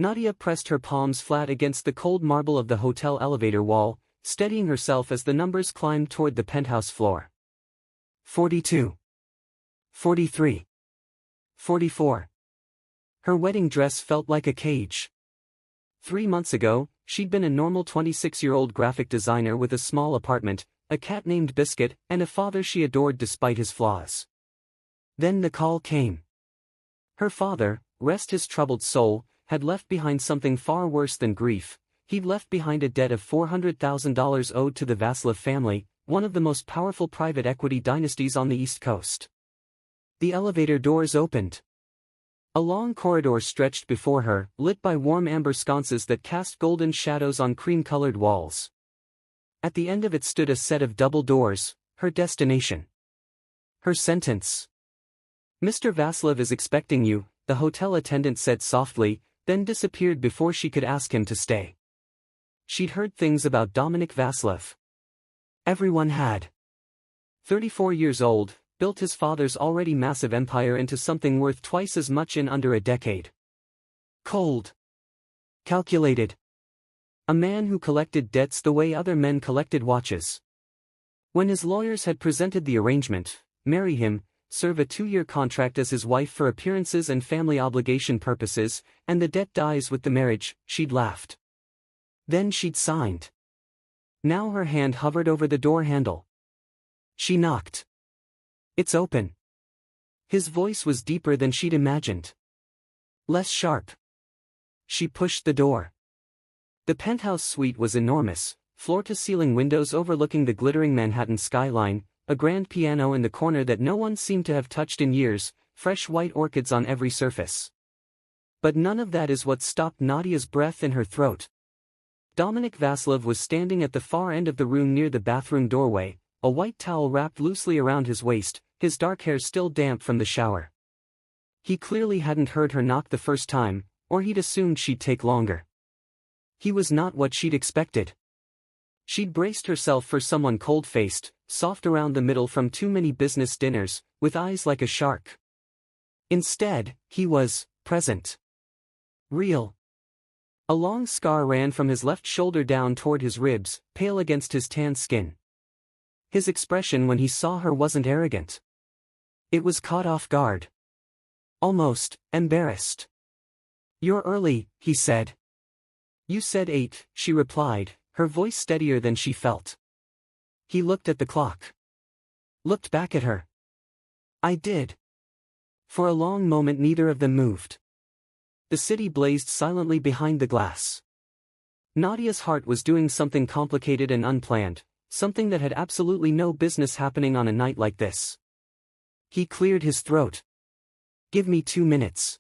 Nadia pressed her palms flat against the cold marble of the hotel elevator wall, steadying herself as the numbers climbed toward the penthouse floor. 42. 43. 44. Her wedding dress felt like a cage. 3 months ago, she'd been a normal 26-year-old graphic designer with a small apartment, a cat named Biscuit, and a father she adored despite his flaws. Then the call came. Her father, rest his troubled soul, had left behind something far worse than grief. He'd left behind a debt of $400,000 owed to the Vasilev family, one of the most powerful private equity dynasties on the East Coast. The elevator doors opened. A long corridor stretched before her, lit by warm amber sconces that cast golden shadows on cream-colored walls. At the end of it stood a set of double doors, her destination. Her sentence. "Mr. Vasilev is expecting you," the hotel attendant said softly, then disappeared before she could ask him to stay. She'd heard things about Dominic Vasilev. Everyone had. 34 years old, built his father's already massive empire into something worth twice as much in under a decade. Cold. Calculated. A man who collected debts the way other men collected watches. When his lawyers had presented the arrangement, marry him, serve a 2-year contract as his wife for appearances and family obligation purposes, and the debt dies with the marriage, she'd laughed. Then she'd signed. Now her hand hovered over the door handle. She knocked. "It's open." His voice was deeper than she'd imagined. Less sharp. She pushed the door. The penthouse suite was enormous, floor-to-ceiling windows overlooking the glittering Manhattan skyline, a grand piano in the corner that no one seemed to have touched in years, fresh white orchids on every surface. But none of that is what stopped Nadia's breath in her throat. Dominic Vasilev was standing at the far end of the room near the bathroom doorway, a white towel wrapped loosely around his waist, his dark hair still damp from the shower. He clearly hadn't heard her knock the first time, or he'd assumed she'd take longer. He was not what she'd expected. She'd braced herself for someone cold-faced, soft around the middle from too many business dinners, with eyes like a shark. Instead, he was present. Real. A long scar ran from his left shoulder down toward his ribs, pale against his tan skin. His expression when he saw her wasn't arrogant. It was caught off guard. Almost embarrassed. "You're early," he said. "You said 8, she replied, her voice steadier than she felt. He looked at the clock. Looked back at her. "I did." For a long moment neither of them moved. The city blazed silently behind the glass. Nadia's heart was doing something complicated and unplanned, something that had absolutely no business happening on a night like this. He cleared his throat. "Give me 2 minutes."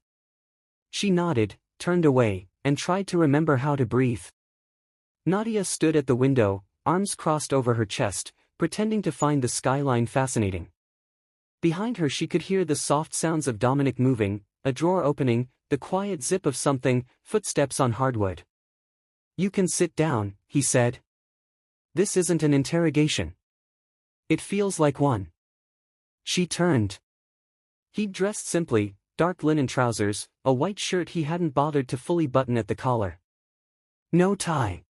She nodded, turned away, and tried to remember how to breathe. Nadia stood at the window, arms crossed over her chest, pretending to find the skyline fascinating. Behind her she could hear the soft sounds of Dominic moving, a drawer opening, the quiet zip of something, footsteps on hardwood. "You can sit down," he said. "This isn't an interrogation." "It feels like one." She turned. He'd dressed simply, dark linen trousers, a white shirt he hadn't bothered to fully button at the collar. No tie.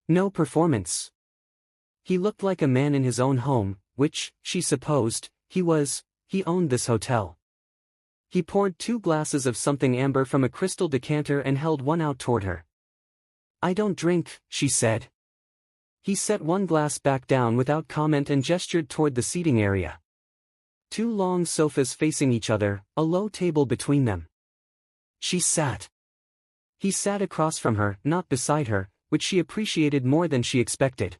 No performance. He looked like a man in his own home, which, she supposed, he was. He owned this hotel. He poured 2 glasses of something amber from a crystal decanter and held one out toward her. "I don't drink," she said. He set one glass back down without comment and gestured toward the seating area. 2 long sofas facing each other, a low table between them. She sat. He sat across from her, not beside her, which she appreciated more than she expected.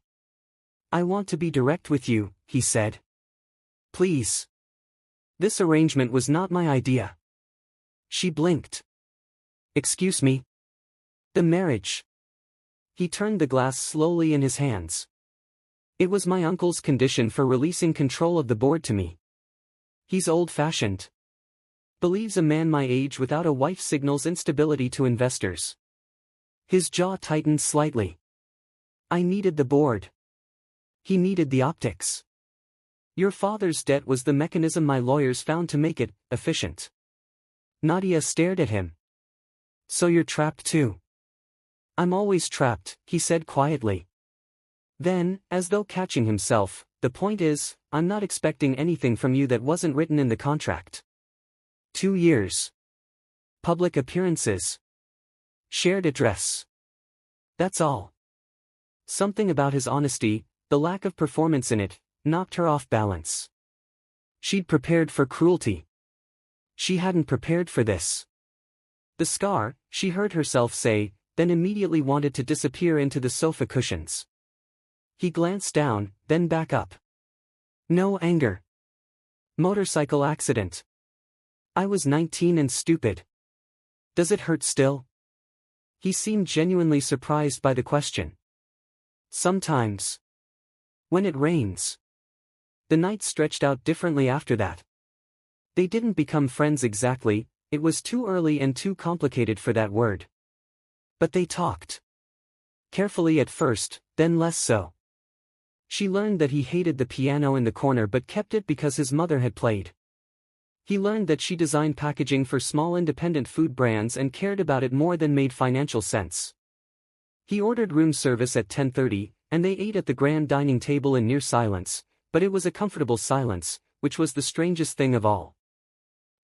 "I want to be direct with you," he said. "Please. This arrangement was not my idea." She blinked. "Excuse me?" "The marriage." He turned the glass slowly in his hands. "It was my uncle's condition for releasing control of the board to me. He's old-fashioned. Believes a man my age without a wife signals instability to investors." His jaw tightened slightly. "I needed the board. He needed the optics. Your father's debt was the mechanism my lawyers found to make it efficient." Nadia stared at him. So you're trapped too. I'm always trapped, he said quietly. Then, as though catching himself, the point is, I'm not expecting anything from you that wasn't written in the contract. 2 years. Public appearances. Shared address. That's all. Something about his honesty, the lack of performance in it, knocked her off balance. She'd prepared for cruelty. She hadn't prepared for this. The scar, she heard herself say, then immediately wanted to disappear into the sofa cushions. He glanced down, then back up. No anger. Motorcycle accident. I was 19 and stupid. Does it hurt still? He seemed genuinely surprised by the question. Sometimes. When it rains. The night stretched out differently after that. They didn't become friends exactly, it was too early and too complicated for that word. But they talked. Carefully at first, then less so. She learned that he hated the piano in the corner but kept it because his mother had played. He learned that she designed packaging for small independent food brands and cared about it more than made financial sense. He ordered room service at 10:30, and they ate at the grand dining table in near silence, but it was a comfortable silence, which was the strangest thing of all.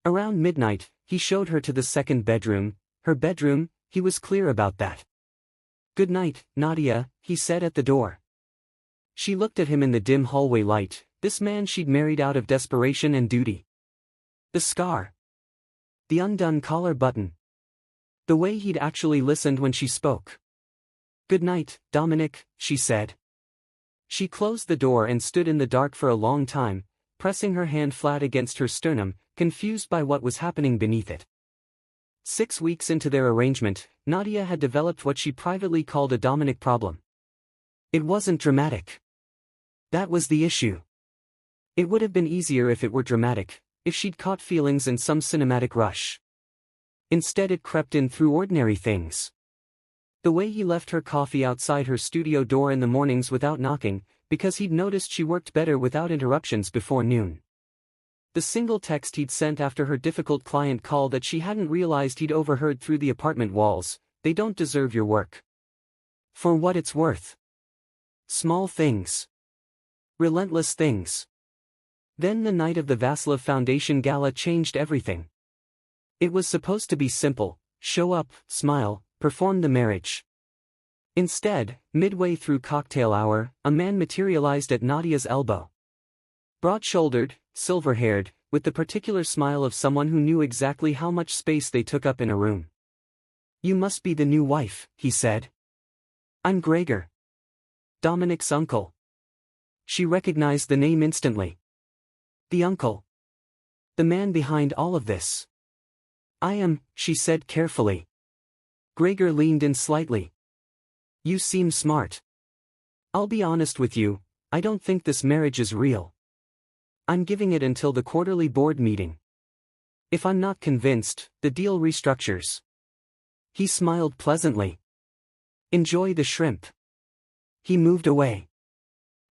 Around midnight, he showed her to the second bedroom, her bedroom, he was clear about that. Good night, Nadia, he said at the door. She looked at him in the dim hallway light, this man she'd married out of desperation and duty. The scar. The undone collar button. The way he'd actually listened when she spoke. Good night, Dominic, she said. She closed the door and stood in the dark for a long time, pressing her hand flat against her sternum, confused by what was happening beneath it. 6 weeks into their arrangement, Nadia had developed what she privately called a Dominic problem. It wasn't dramatic. That was the issue. It would have been easier if it were dramatic, if she'd caught feelings in some cinematic rush. Instead it crept in through ordinary things. The way he left her coffee outside her studio door in the mornings without knocking, because he'd noticed she worked better without interruptions before noon. The single text he'd sent after her difficult client call that she hadn't realized he'd overheard through the apartment walls, they don't deserve your work. For what it's worth. Small things. Relentless things. Then the night of the Vasilev Foundation Gala changed everything. It was supposed to be simple, show up, smile, perform the marriage. Instead, midway through cocktail hour, a man materialized at Nadia's elbow. Broad-shouldered, silver-haired, with the particular smile of someone who knew exactly how much space they took up in a room. You must be the new wife, he said. I'm Gregor. Dominic's uncle. She recognized the name instantly. The uncle. The man behind all of this. I am, she said carefully. Gregor leaned in slightly. You seem smart. I'll be honest with you, I don't think this marriage is real. I'm giving it until the quarterly board meeting. If I'm not convinced, the deal restructures. He smiled pleasantly. Enjoy the shrimp. He moved away.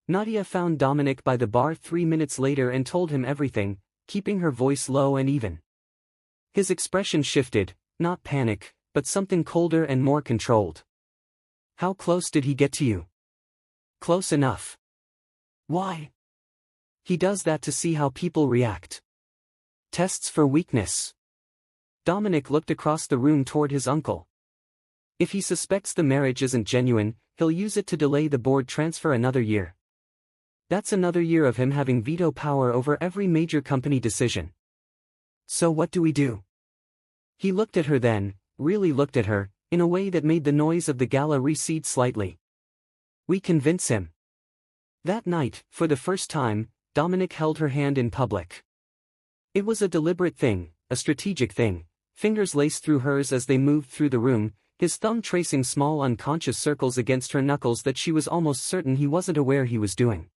Nadia found Dominic by the bar 3 minutes later and told him everything, keeping her voice low and even. His expression shifted, not panic, but something colder and more controlled. How close did he get to you? Close enough. Why? He does that to see how people react. Tests for weakness. Dominic looked across the room toward his uncle. If he suspects the marriage isn't genuine, he'll use it to delay the board transfer another year. That's another year of him having veto power over every major company decision. So what do we do? He looked at her then, really looked at her, in a way that made the noise of the gala recede slightly. We convince him. That night, for the first time, Dominic held her hand in public. It was a deliberate thing, a strategic thing, fingers laced through hers as they moved through the room, his thumb tracing small unconscious circles against her knuckles that she was almost certain he wasn't aware he was doing.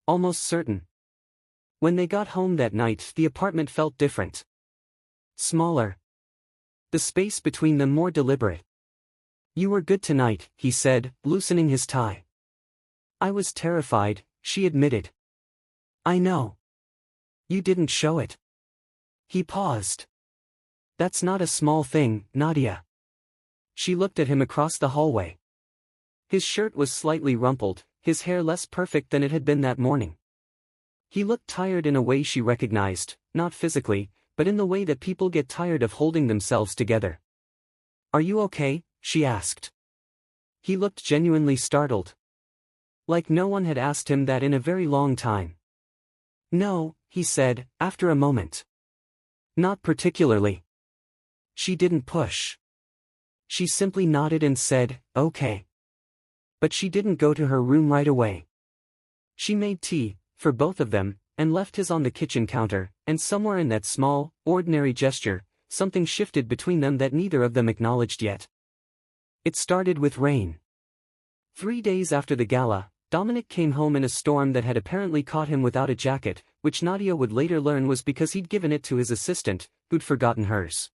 Almost certain. When they got home that night, the apartment felt different. Smaller. The space between them more deliberate. You were good tonight, he said, loosening his tie. I was terrified, she admitted. I know. You didn't show it. He paused. That's not a small thing, Nadia. She looked at him across the hallway. His shirt was slightly rumpled, his hair less perfect than it had been that morning. He looked tired in a way she recognized, not physically, but in the way that people get tired of holding themselves together. "Are you okay?" she asked. He looked genuinely startled. Like no one had asked him that in a very long time. "No," he said, after a moment. "Not particularly." She didn't push. She simply nodded and said, "Okay." But she didn't go to her room right away. She made tea, for both of them, and left his on the kitchen counter, and somewhere in that small, ordinary gesture, something shifted between them that neither of them acknowledged yet. It started with rain. 3 days after the gala, Dominic came home in a storm that had apparently caught him without a jacket, which Nadia would later learn was because he'd given it to his assistant, who'd forgotten hers.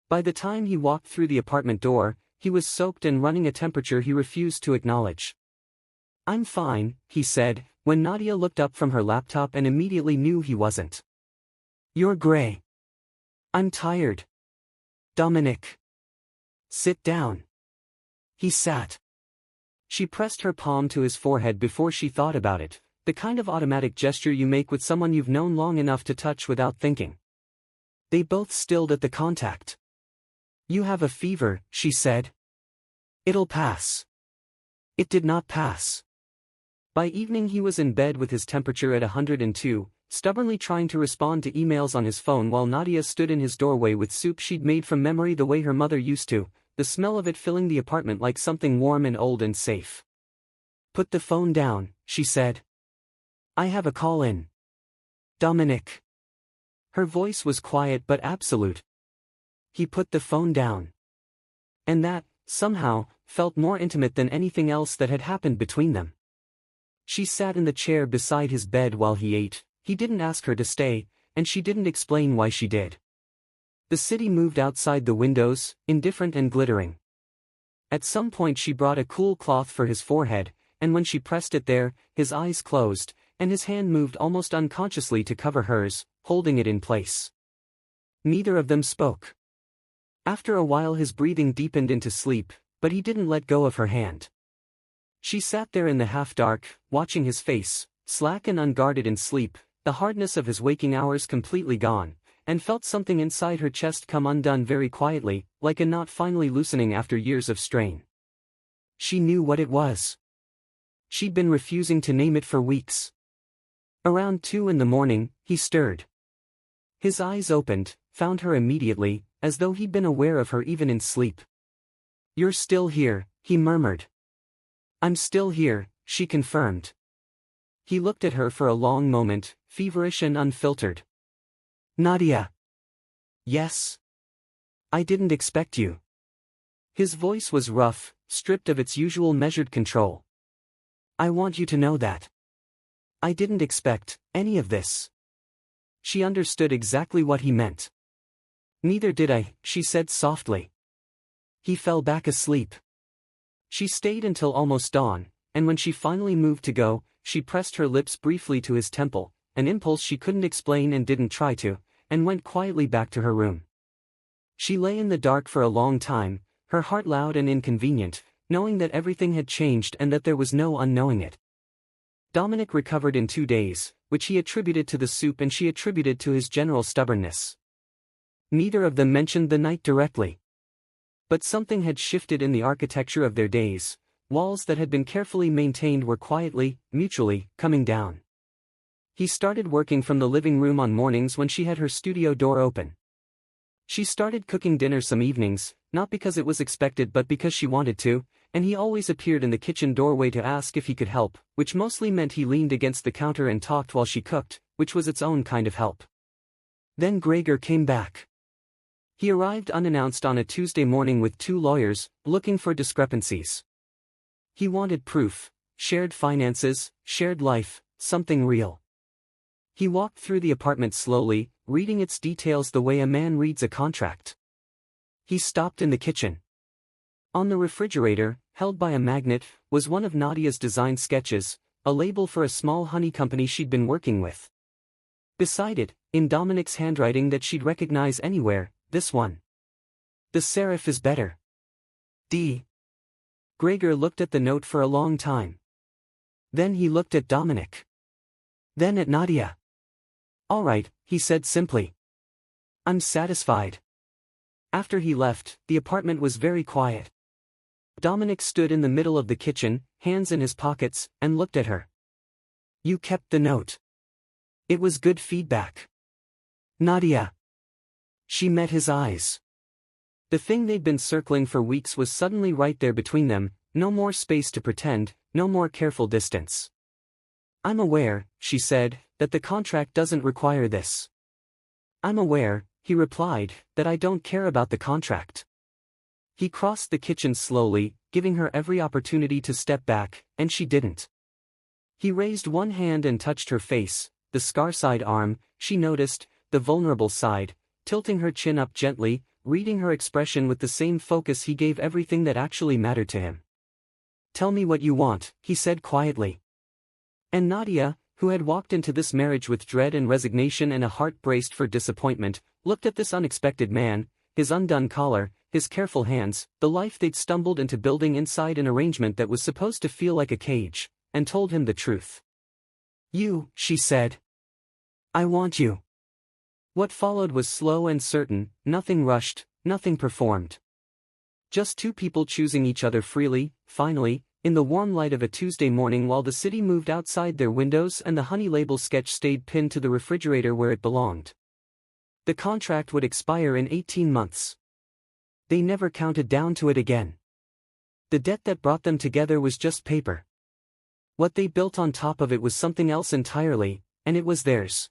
By the time he walked through the apartment door, he was soaked and running a temperature he refused to acknowledge. "I'm fine," he said, when Nadia looked up from her laptop and immediately knew he wasn't. "You're gray." "I'm tired." "Dominic. Sit down." He sat. She pressed her palm to his forehead before she thought about it, the kind of automatic gesture you make with someone you've known long enough to touch without thinking. They both stilled at the contact. "You have a fever," she said. "It'll pass." It did not pass. By evening he was in bed with his temperature at 102, stubbornly trying to respond to emails on his phone while Nadia stood in his doorway with soup she'd made from memory the way her mother used to, the smell of it filling the apartment like something warm and old and safe. "Put the phone down," she said. "I have a call in." "Dominic." Her voice was quiet but absolute. He put the phone down. And that, somehow, felt more intimate than anything else that had happened between them. She sat in the chair beside his bed while he ate. He didn't ask her to stay, and she didn't explain why she did. The city moved outside the windows, indifferent and glittering. At some point she brought a cool cloth for his forehead, and when she pressed it there, his eyes closed, and his hand moved almost unconsciously to cover hers, holding it in place. Neither of them spoke. After a while his breathing deepened into sleep, but he didn't let go of her hand. She sat there in the half-dark, watching his face, slack and unguarded in sleep, the hardness of his waking hours completely gone, and felt something inside her chest come undone very quietly, like a knot finally loosening after years of strain. She knew what it was. She'd been refusing to name it for weeks. Around 2 in the morning, he stirred. His eyes opened, found her immediately, as though he'd been aware of her even in sleep. "You're still here," he murmured. "I'm still here," she confirmed. He looked at her for a long moment, feverish and unfiltered. "Nadia." "Yes?" "I didn't expect you." His voice was rough, stripped of its usual measured control. "I want you to know that. I didn't expect any of this." She understood exactly what he meant. "Neither did I," she said softly. He fell back asleep. She stayed until almost dawn, and when she finally moved to go, she pressed her lips briefly to his temple, an impulse she couldn't explain and didn't try to, and went quietly back to her room. She lay in the dark for a long time, her heart loud and inconvenient, knowing that everything had changed and that there was no unknowing it. Dominic recovered in 2 days, which he attributed to the soup and she attributed to his general stubbornness. Neither of them mentioned the night directly. But something had shifted in the architecture of their days. Walls that had been carefully maintained were quietly, mutually, coming down. He started working from the living room on mornings when she had her studio door open. She started cooking dinner some evenings, not because it was expected but because she wanted to, and he always appeared in the kitchen doorway to ask if he could help, which mostly meant he leaned against the counter and talked while she cooked, which was its own kind of help. Then Gregor came back. He arrived unannounced on a Tuesday morning with 2 lawyers, looking for discrepancies. He wanted proof, shared finances, shared life, something real. He walked through the apartment slowly, reading its details the way a man reads a contract. He stopped in the kitchen. On the refrigerator, held by a magnet, was one of Nadia's design sketches, a label for a small honey company she'd been working with. Beside it, in Dominic's handwriting that she'd recognize anywhere, this one. "The serif is better." D. Gregor looked at the note for a long time. Then he looked at Dominic. Then at Nadia. "All right," he said simply. "I'm satisfied." After he left, the apartment was very quiet. Dominic stood in the middle of the kitchen, hands in his pockets, and looked at her. "You kept the note. It was good feedback." "Nadia." She met his eyes. The thing they'd been circling for weeks was suddenly right there between them, no more space to pretend, no more careful distance. "I'm aware," she said, "that the contract doesn't require this." "I'm aware," he replied, "that I don't care about the contract." He crossed the kitchen slowly, giving her every opportunity to step back, and she didn't. He raised one hand and touched her face, the scar-side arm, she noticed, the vulnerable side, tilting her chin up gently, reading her expression with the same focus he gave everything that actually mattered to him. "Tell me what you want," he said quietly. And Nadia, who had walked into this marriage with dread and resignation and a heart braced for disappointment, looked at this unexpected man, his undone collar, his careful hands, the life they'd stumbled into building inside an arrangement that was supposed to feel like a cage, and told him the truth. "You," she said. "I want you." What followed was slow and certain, nothing rushed, nothing performed. Just two people choosing each other freely, finally, in the warm light of a Tuesday morning while the city moved outside their windows and the honey label sketch stayed pinned to the refrigerator where it belonged. The contract would expire in 18 months. They never counted down to it again. The debt that brought them together was just paper. What they built on top of it was something else entirely, and it was theirs.